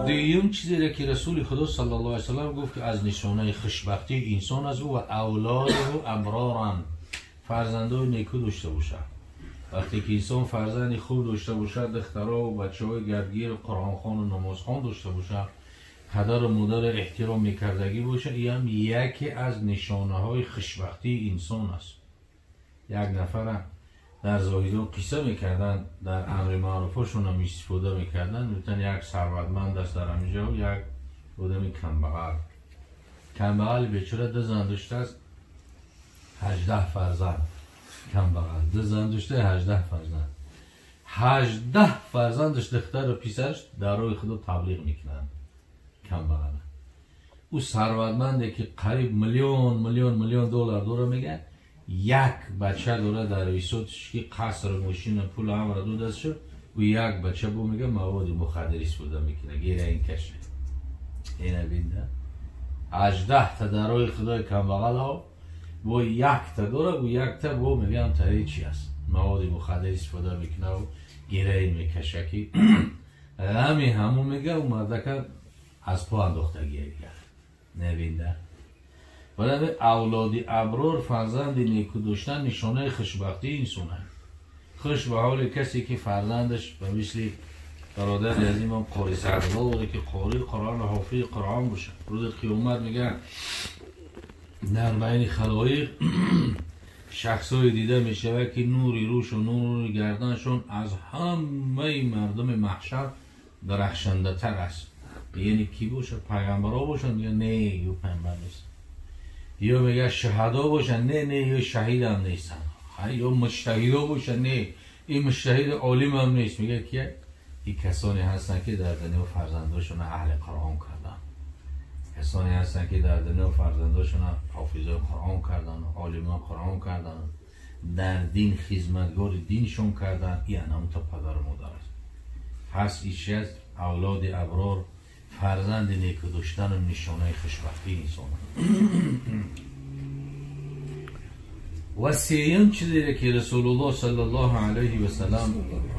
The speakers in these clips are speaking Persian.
دیوم چیزی را که رسول خدا صلی الله علیه وسلم گفت که از نشانه خوشبختی انسان از او و اولاد و ابرارن، فرزندای نیکو داشته باشه. وقتی که انسان فرزندی خوب داشته باشه، دخترها و بچهای گردگیر قرآن خوان و نماز خوان داشته باشه، پدر و مادر احترام میکردگی باشه، این هم یکی از نشانه های خوشبختی انسان است. یک نفر در زاهدان قصه میکردن، در امر معروفشون هم استفاده میکردن، میتونن یک ثروتمند است در همینجا و یک آدم کمبغل بیچاره دو زن داشته است، 18 فرزند. کمبغل دو زن داشته، 18 فرزند. 18 فرزندش دختر و پسرش در روی خدا تبلیغ میکنن. کمبغل او ثروتمنده که قریب میلیون دلار دوره میگه، یک بچه دوره در ویسوتش که قصر ماشین پول هم را دو دست شد و یک بچه بو میگه مواد مخدر استفاده میکنه، گیره این کشه. اینه بینده 18 تا در روی خدای کمبغل ها و یک تا دوره و یک تا بو میگه تایی چی است، مواد مخدر استفاده میکنه و گیره این میکشه که غمی همون میگه و مردکه از پا انداختگی کرد. نبینده ولی اولادی ابرار، فرزند نیکو داشتن نشانه خوشبختی انسانه. خوش به حال کسی که فرزندش به مثل برادر از امام قاری سعدالله بوده که قاری قرآن و حافظ قرآن باشه. روز قیامت میگن در بین خلایق شخصای دیده میشه که نوری روش و نوری گردنشون از همه مردم محشر درخشنده تر است. یعنی کی باشه؟ پیغمبرها باشن؟ یا نه یا پیغمبر نیست. یا میگه شهدا باشن؟ نه یا شهید هم نیستن. یا مجتهدا باشن؟ نه این مجتهد عالم هم نیست. میگه که این کسانی هستن که در دنیا فرزنداشون اهل قرآن کردن، کسانی هستن که در دنیا فرزنداشون حافظای قرآن کردن، عالمان قرآن کردن، در دین خدمتگار دینشون کردن. این هم تا پدر و مادر است. پس ایش از اولاد ابرار، فرزند نیکو داشتن و نشانه خوشبختی انسان. و سیوم چیزی که رسول الله صلی الله علیه و سلم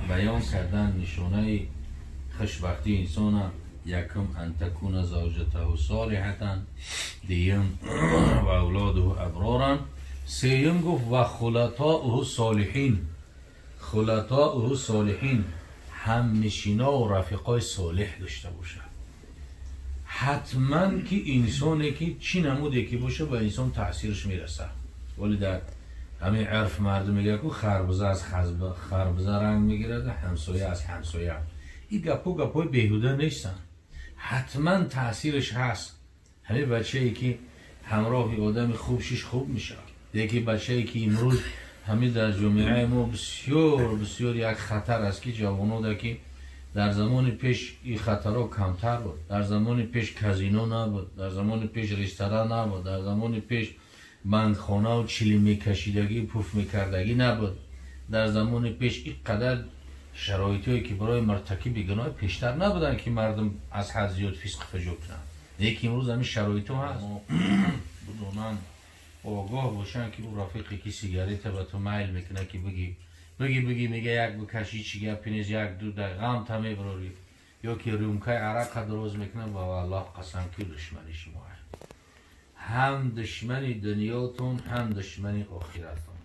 بیان کردن نشانه خوشبختی انسان، یکم ان تکون زوجته صالحة، دیم و اولاده ابرارا، سیوم گفت و خلطاؤه صالحین. خلطاؤه صالحین، هم نشینا و رفیقای صالح داشته باشه. حتما که انسانی که چی نموده که باشه به انسان تأثیرش میرسه. ولی در همین عرف مردم میگه که خربزه از خربزه رنگ میگیره، همسایه از همسایه. این گپای بیهوده نیستن، حتما تأثیرش هست. همین بچه ای که همراه آدم خوبشش خوب میشه. یکی بچه ای که امروز همین در جامعه ما بسیار یک خطر است که جوانو که در زمان پیش این خطرها کمتر بود. در زمان پیش کازینو نبود، در زمان پیش رستوران نبود، در زمان پیش بندخانه و چیلی میکشیدگی پوف میکردگی نبود. در زمان پیش اینقدر شرایطی که برای مرتکب گناه پیشتر نبودن که مردم از حد زیاد فسق فجور کنن. یکی امروز همین شرایطی هست. بدونن آگاه باشن که اون رفیقی که سیگاریت به تو میل میکنه که بگی میگه یک بکشی چی گپی نیست، یک دو دقیقه هم تمی براری، یا که رومکه عرق دروز میکنه و والله قسم که دشمنی شما هم دشمنی دنیاتون هم دشمنی آخرتون.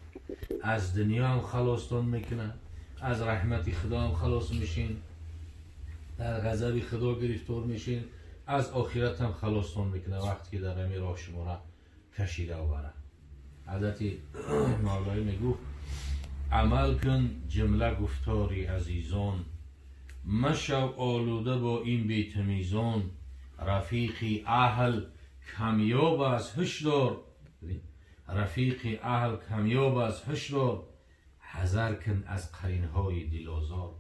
از دنیا هم خلاصتون میکنه، از رحمت خدا هم خلاص میشین، در غضب خدا گرفتار میشین، از آخرت هم خلاصتون میکنه وقتی که در همین راه شما را کشیده و بره. حضرت مولایی میگو عمل کن جمله گفتاری عزیزان، مشو آلوده با این بی‌تمیزان، رفیقی اهل کمیاب از هشدار، رفیقی اهل کمیاب از هشدار، حذر کن از قرینهای دلازار،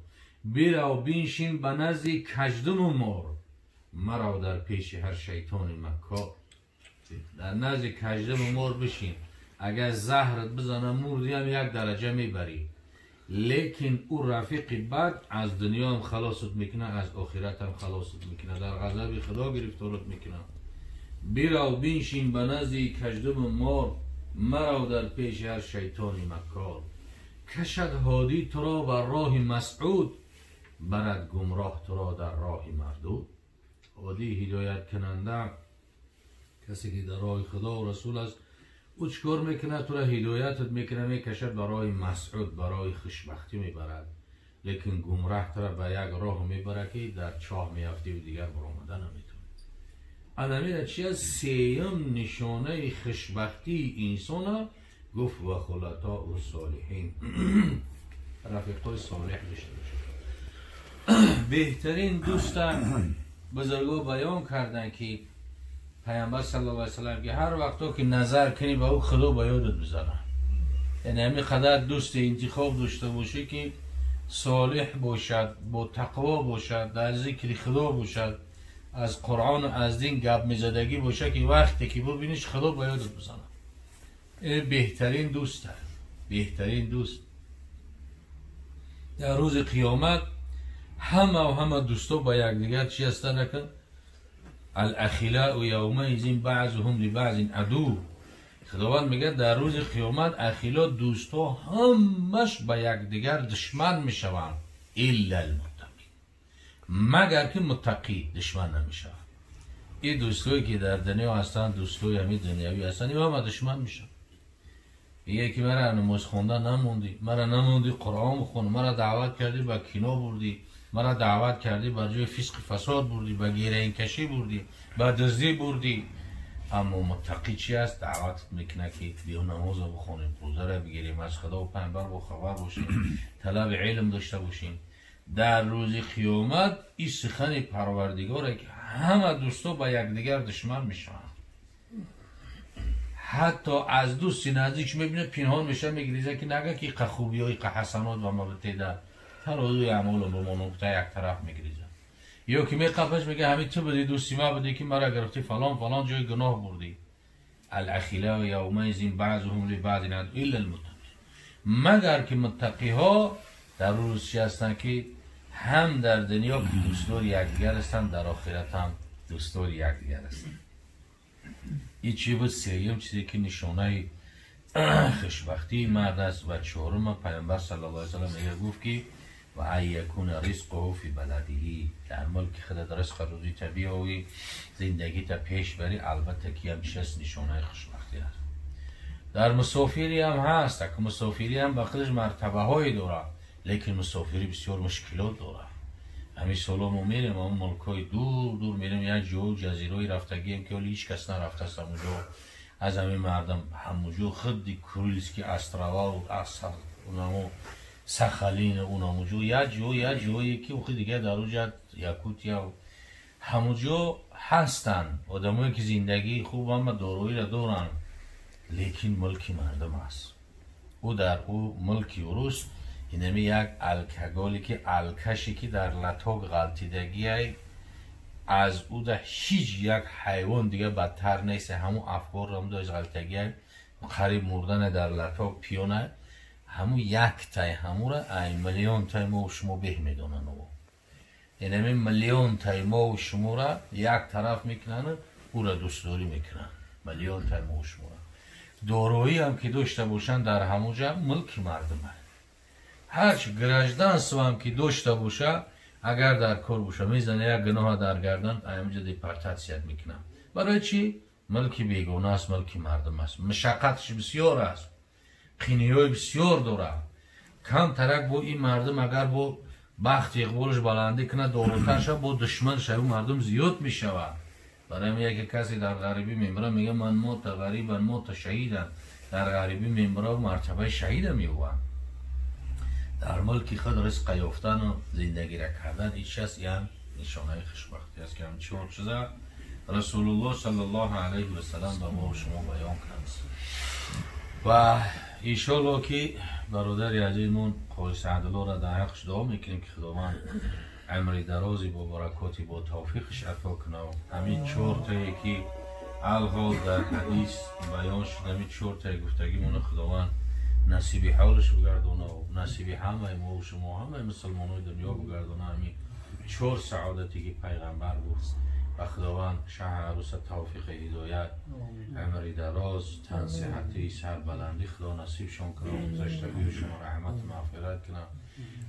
برو بینشین به نزد کژدم و مار، مرو در پیش هر شیطان مکار. در نزد کژدم و مار بشین، اگر زهرت بزنه مردی هم یک درجه میبری، لیکن او رفیق بد از دنیا هم خلاصت میکنه، از آخرت هم خلاصت میکنه، در غضب خدا گرفتارت میکنه. برو بینشین به نزد کژدم و مار، مرو در پیش هر شیطان مکار. کشد هادی تو را بر راه مسعود، برد گمراه تو را در راه مردود. عادی هدایت کننده کسی که در راه خدا و رسول است او چکار میکنه؟ تو را هدایتت میکنه، میکشد برای مسعود، برای خوشبختی میبرد. لیکن گمراه تو را به یک راه میبره که در چاه میافتی و دیگر برآمده نمیتونی. ادمی چی از سیم نشانه خوشبختی انسان گفت و خلطاء و صالحین رفیقای صالح داشته باشه. بهترین دوست بزرگا بیان کردن که پیامبر صلی الله علیه وسلم که هر وقتا که نظر کنی به او خدا به یادت بزنه. یعنی همین قدر دوست انتخاب داشته باشی که صالح باشد، با تقوا باشد، در ذکر خدا باشد، از قرآن و از دین گپ میزدگی باشه که وقتی که ببینیش خدا به یادت بزنه. این بهترین دوست هست. بهترین دوست در روز قیامت همه دوستا با یکدیگر چی هستن که الاخلاء یومئذ بعضهم لبعض عدو. خداوند میگه در روز قیامت اخیلا دوستا همش با یکدیگر دشمن میشوند الا المتقین، مگر که متقی دشمن نمیشوند. این دوستایی که در دنیا هستن دوستای همین دنیوی هستن این همه دشمن میشن. یکی مرا نماز خوندن نموندی، مرا نموندی قرآن بخون، مرا دعوت کردی به کینو بردی، مرا دعوت کردی به جای فسق فساد بردی، به گیرین کشی بردی، به دزدی بردی. اما متقی چی است؟ دعوت میکنه که بیا نماز بخونیم، روزه را بگیریم، از خدا و پیامبر با خبر باشیم، طلب علم داشته باشیم. در روز قیامت این سخن پروردگاره که همه دوستا با یکدیگر دشمن میشن. حتی از دوست نزدیک میبینه پنهان میشه میگریزه که نگه که خوبی های حسنات و مبته در ترازوی اعمال رو ما نقطه یک طرف میگریزه. یا که میقفش میگه همین تو بدی دوستی ما بدی که مرا گرفتی فلان جای گناه بردی. الاخلاء یومئذ بعضهم لبعض عدو الا المتقین، مگر که متقی ها در روز چی هستن که هم در دنیا دوستدار یکدیگر هستن، در آخرت هم دوستدار یکدیگر هستن. این چی بود؟ سوم چیزی که نشانه خوشبختی مرد است. و چهارم پیامبر صلی الله علیه و سلم میگه گفت که و ایکون رزقه فی بلده، در ملک خود در رزق روزی طبیعی زندگی تا پیش بری. البته که همیشه نشانه خوشبختی است. در مسافری هم هست که مسافری هم با خودش مرتبه های داره، لیکن مسافری بسیار مشکلات داره. همین سالا ما میریم اون ملکای دور میریم، یک جو جزیره رفتگیم که ولی هیچ کس نرفته است اونجا. از همین مردم همونجا خودی کوریلسکی استروا و اصل اونمو سخالین اونموجو یا جویی که خود دیگه در اونجا یاکوتیا همونجا هستن آدمایی که زندگی خوب هم دارویی را دارن، لیکن ملکی مردم است. او در او ملکی اوروس اینمی یک الکگالی که الکشی که در لطاق غلطیدگی از او در هیچ یک حیوان دیگه بدتر نیست. همون افکار هم داشت غلطیدگی قریب مردن در لطاق پیونه، همون یک تای همون را این میلیون تای ما و شما به میدونن. اینمی میلیون تای ما و شما را یک طرف میکنن، او را دوستداری میکنن. میلیون تای ما و شما را دارویی هم که داشته باشن در همونجا ملک مردم هست. هرچی گرجدنس هم که داشته باشه اگر در کار باشه میزنه یک گناه در گردن همینجا دیپارتاسیت میکنم. برای چی؟ ملک بیگانه است، ملک مردم است. مشقتش بسیار است، قینیای بسیار داره. کم ترک با این مردم اگر با بخت اقبالش بلندی کنه دولتش با دشمن شو مردم زیاد میشود. برای میگه که کسی در غریبی میمره میگه من موت غریبا موت شهیدم، در غریبی میمره و مرتبه شهید میوه. در ملکی خود رزق یافتن و زندگی را کردن هیچ است، یعنی نشانه خوشبختی است که هم چهار چیزا رسول الله صلی الله علیه و سلم به ما و شما بیان کرد. و ایشالله که برادر عزیزمون خواهی سعدالله را در حقش دعا میکنیم که خداوند عمری درازی با برکاتی با توفیقش عطا کنه و همین چهار تایی که الغال در حدیث بیان شد، همین چهار تایی گفتگیمون خداوند نصیبی حولش بگردونه و نصیبی همه ما و شما همه مسلمان های دنیا بگردونه. همین چهار سعادتی که پیغمبر بود و خداوند شهر عروس توفیق هدایت عمری دراز تن صحتی سر بلندی خدا نصیب شون کنه و گذشتگی شما رحمت مغفرت کنه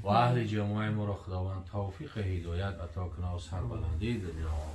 و اهل جمعه ما را خداوند توفیق هدایت عطا کنه و سربلندی دنیا و